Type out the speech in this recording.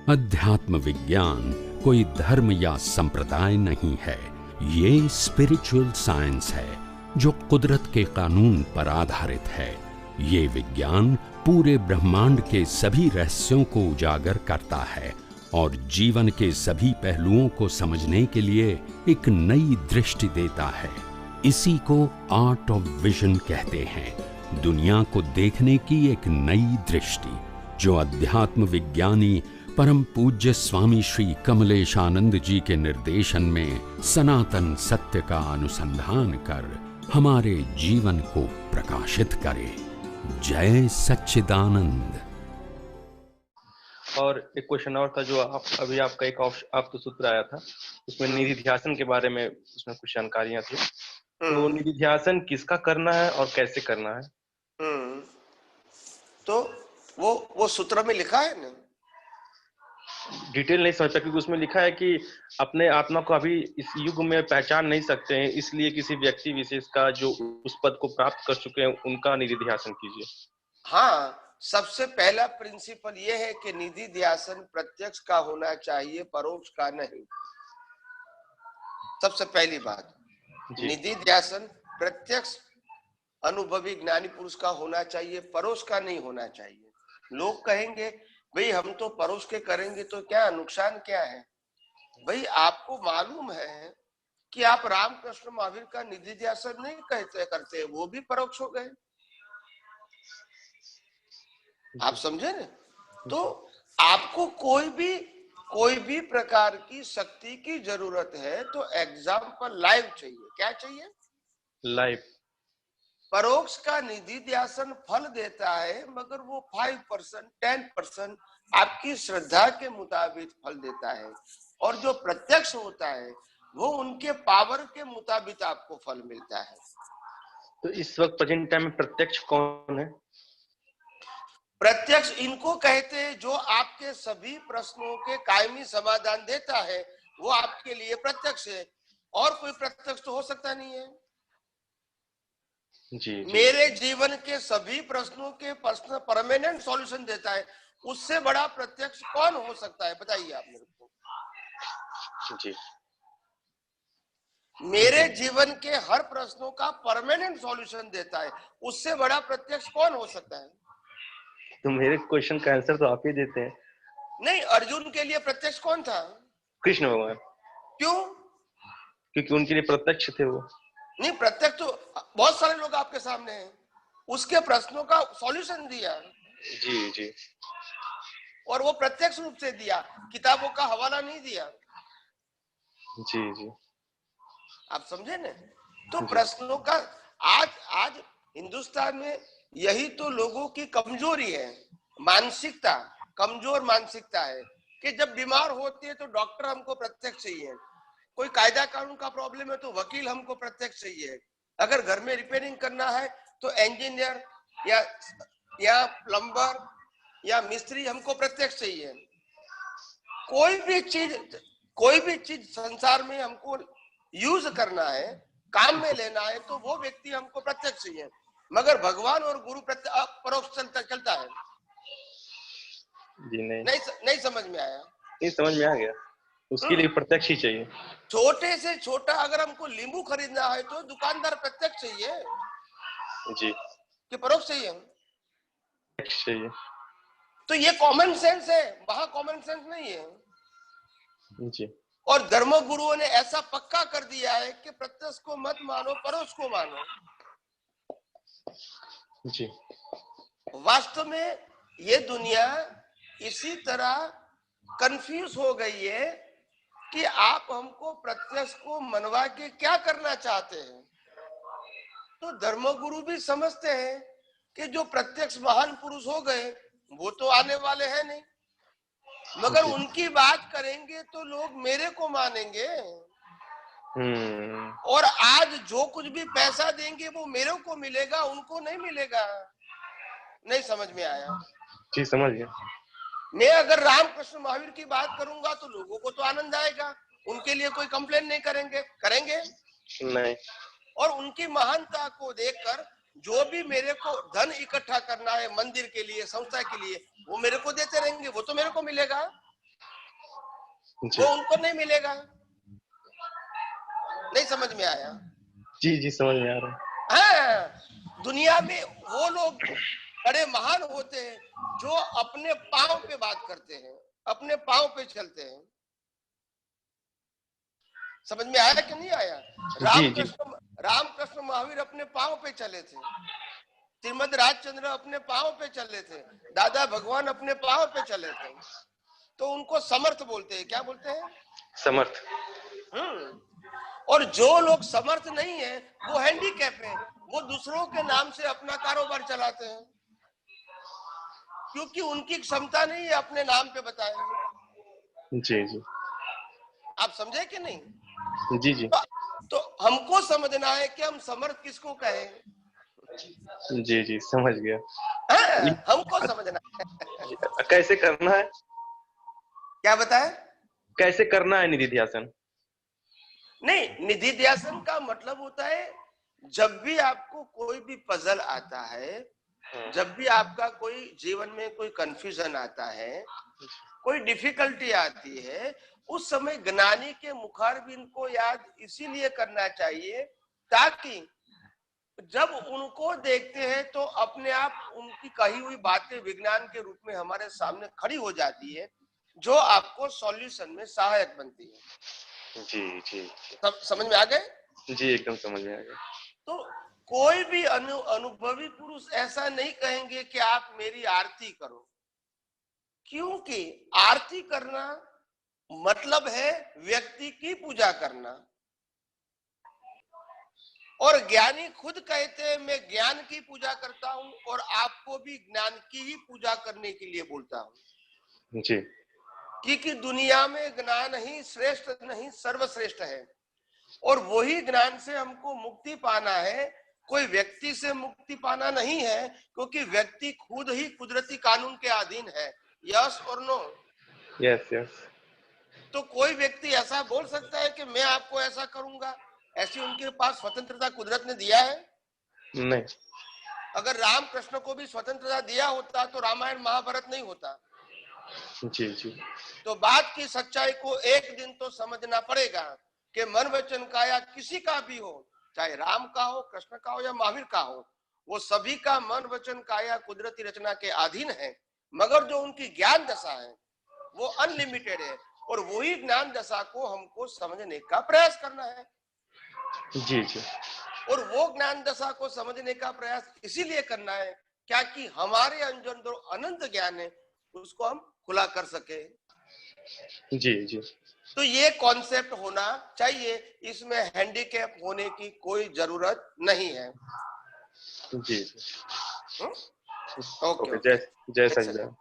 अध्यात्म विज्ञान कोई धर्म या संप्रदाय नहीं है, ये स्पिरिचुअल साइंस है जो कुदरत के कानून पर आधारित है। ये विज्ञान पूरे ब्रह्मांड के सभी रहस्यों को उजागर करता है और जीवन के सभी पहलुओं को समझने के लिए एक नई दृष्टि देता है। इसी को आर्ट ऑफ विजन कहते हैं, दुनिया को देखने की एक नई दृष्टि, जो अध्यात्म विज्ञानी परम पूज्य स्वामी श्री कमलेशानंद जी के निर्देशन में सनातन सत्य का अनुसंधान कर हमारे जीवन को प्रकाशित करे। जय सच्चिदानंद। और एक क्वेश्चन और था जो अभी आपका एक आपका सूत्र आया था, उसमें निधि ध्यासन के बारे में उसमें कुछ जानकारियां थी। तो निधि ध्यासन किसका करना है और कैसे करना है? तो वो सूत्र में लिखा है ना, डिटेल नहीं समझता क्योंकि उसमें लिखा है कि अपने आत्मा को अभी इस युग में पहचान नहीं सकते हैं, इसलिए किसी व्यक्ति विशेष का जो उस पद को प्राप्त कर चुके हैं उनका निधि ध्यासन कीजिए। हाँ, सबसे पहला प्रिंसिपल ये है कि निधि ध्यासन प्रत्यक्ष का होना चाहिए, परोक्ष का नहीं। सबसे पहली बात, निधि ध्यासन प्रत्यक्ष अनुभवी ज्ञानी पुरुष का होना चाहिए, परोक्ष का नहीं होना चाहिए। लोग कहेंगे भाई हम तो परोक्ष के करेंगे तो क्या नुकसान क्या है? भाई आपको मालूम है कि आप रामकृष्ण महावीर का निधि ध्यासन नहीं कहते करते, वो भी परोक्ष हो गए। आप समझे ना? तो आपको कोई भी प्रकार की शक्ति की जरूरत है तो एग्जाम्पल लाइव चाहिए। क्या चाहिए? लाइव। परोक्ष का निधि ध्यासन फल देता है, मगर वो 5% 10% आपकी श्रद्धा के मुताबिक फल देता है, और जो प्रत्यक्ष होता है वो उनके पावर के मुताबिक आपको फल मिलता है। तो इस वक्त प्रेजेंट टाइम में प्रत्यक्ष कौन है? प्रत्यक्ष इनको कहते हैं जो आपके सभी प्रश्नों के कायमी समाधान देता है, वो आपके लिए प्रत्यक्ष है। और कोई प्रत्यक्ष तो हो सकता नहीं है। जी। मेरे जीवन के सभी प्रश्नों के प्रश्न परमानेंट सॉल्यूशन देता है, उससे बड़ा प्रत्यक्ष कौन हो सकता है? बताइए आप मेरे को। जी। मेरे जीवन के हर प्रश्नों का परमानेंट सॉल्यूशन देता है, उससे बड़ा प्रत्यक्ष कौन हो सकता है? तो मेरे क्वेश्चन का आंसर तो आप ही देते हैं। नहीं, अर्जुन के लिए प्रत्यक्ष कौन था? कृष्ण भगवान। क्यों? क्योंकि उनके लिए प्रत्यक्ष थे वो। नहीं, प्रत्यक्ष तो बहुत सारे लोग आपके सामने हैं, उसके प्रश्नों का सॉल्यूशन दिया। जी जी। और वो प्रत्यक्ष रूप से दिया, किताबों का हवाला नहीं दिया। जी जी। आप समझे ना? तो प्रश्नों का आज हिंदुस्तान में यही तो लोगों की कमजोरी है, मानसिकता, कमजोर मानसिकता है कि जब बीमार होती है तो डॉक्टर हमको प्रत्यक्ष चाहिए, कोई कायदा कानून का प्रॉब्लम है तो वकील हमको प्रत्यक्ष चाहिए, अगर घर में रिपेयरिंग करना है तो इंजीनियर या प्लम्बर या मिस्त्री हमको प्रत्यक्ष चाहिए। कोई भी चीज संसार में हमको यूज करना है, काम में लेना है, तो वो व्यक्ति हमको प्रत्यक्ष चाहिए। मगर भगवान और गुरु परोक्ष चलता है। जी नहीं समझ में आया? नहीं समझ में आ गया। उसके लिए प्रत्यक्ष ही चाहिए। छोटे से छोटा अगर हमको नींबू खरीदना है तो दुकानदार प्रत्यक्ष चाहिए जी कि परोक्ष चाहिए? चाहिए। तो ये कॉमन सेंस है, वहां कॉमन सेंस नहीं है। जी। और धर्म गुरुओं ने ऐसा पक्का कर दिया है कि प्रत्यक्ष को मत मानो, परोक्ष को मानो। जी। वास्तव में ये दुनिया इसी तरह कंफ्यूज हो गई है कि आप हमको प्रत्यक्ष को मनवा के क्या करना चाहते हैं। तो धर्मगुरु भी समझते हैं कि जो प्रत्यक्ष महान पुरुष हो गए वो तो आने वाले हैं नहीं, मगर उनकी बात करेंगे तो लोग मेरे को मानेंगे। और आज जो कुछ भी पैसा देंगे वो मेरे को मिलेगा, उनको नहीं मिलेगा। नहीं समझ में आया? जी समझ गया। मैं अगर रामकृष्ण महावीर की बात करूंगा तो लोगों को तो आनंद आएगा, उनके लिए कोई कंप्लेन नहीं करेंगे नहीं। और उनकी महानता को देखकर जो भी मेरे को धन इकट्ठा करना है मंदिर के लिए, संस्था के लिए, वो मेरे को देते रहेंगे, वो तो मेरे को मिलेगा। वो उनको नहीं मिलेगा। नहीं समझ में आया? जी जी समझ में आ रहा है। हाँ, दुनिया में वो लोग बड़े महान होते हैं जो अपने पांव पे बात करते हैं, अपने पांव पे चलते हैं। समझ में आया कि नहीं आया? जी जी रामकृष्ण महावीर अपने पांव पे चले थे, श्रीमद राजचंद्र अपने पांव पे चले थे, दादा भगवान अपने पांव पे चले थे। तो उनको समर्थ बोलते हैं। क्या बोलते हैं? समर्थ। और जो लोग समर्थ नहीं है वो हैंडीकैप है, वो दूसरों के नाम से अपना कारोबार चलाते हैं क्योंकि उनकी क्षमता नहीं है अपने नाम पे बताएं। जी जी आप समझे कि नहीं? जी जी तो हमको समझना है कि हम समर्थ किसको कहें। जी जी समझ गया। हमको समझना है। कैसे करना है? क्या बताए? कैसे करना है निधि ध्यासन? नहीं, निधि ध्यासन का मतलब होता है जब भी आपको कोई भी पजल आता है, जब भी आपका कोई जीवन में कोई कंफ्यूजन आता है, कोई डिफिकल्टी आती है, उस समय ज्ञानी के मुखारबिंद को याद इसीलिए करना चाहिए ताकि जब उनको देखते हैं तो अपने आप उनकी कही हुई बातें विज्ञान के रूप में हमारे सामने खड़ी हो जाती है, जो आपको सॉल्यूशन में सहायक बनती है। जी जी समझ में आ गए? जी एकदम समझ में आ गया। तो कोई भी अनुभवी पुरुष ऐसा नहीं कहेंगे कि आप मेरी आरती करो, क्योंकि आरती करना मतलब है व्यक्ति की पूजा करना। और ज्ञानी खुद कहते हैं मैं ज्ञान की पूजा करता हूं और आपको भी ज्ञान की ही पूजा करने के लिए बोलता हूं जी। क्योंकि दुनिया में ज्ञान ही श्रेष्ठ नहीं सर्वश्रेष्ठ है और वही ज्ञान से हमको मुक्ति पाना है, कोई व्यक्ति से मुक्ति पाना नहीं है, क्योंकि व्यक्ति खुद ही कुदरती कानून के अधीन है। यस और नो? Yes yes. तो कोई व्यक्ति ऐसा बोल सकता है कि मैं आपको ऐसा करूंगा? ऐसी उनके पास स्वतंत्रता कुदरत ने दिया है? नहीं। अगर राम कृष्ण को भी स्वतंत्रता दिया होता तो रामायण महाभारत नहीं होता। जी जी। तो बात की सच्चाई को एक दिन तो समझना पड़ेगा कि मन वचन काया किसी का भी हो, चाहे राम का हो, कृष्ण का हो या महावीर का हो, वो सभी का मन वचन काया कुदरती रचना के अधीन है, मगर जो उनकी ज्ञान दशा है वो अनलिमिटेड है और वही ज्ञान दशा को हमको समझने का प्रयास करना है। जी जी। और वो ज्ञान दशा को समझने का प्रयास इसीलिए करना है क्या कि हमारे अंदर जो अनंत ज्ञान है उसको हम खुला कर सके। जी जी। तो ये कॉन्सेप्ट होना चाहिए, इसमें हैंडीकैप होने की कोई जरूरत नहीं है। जी जी। ओके जय जय सच्चिदानंद।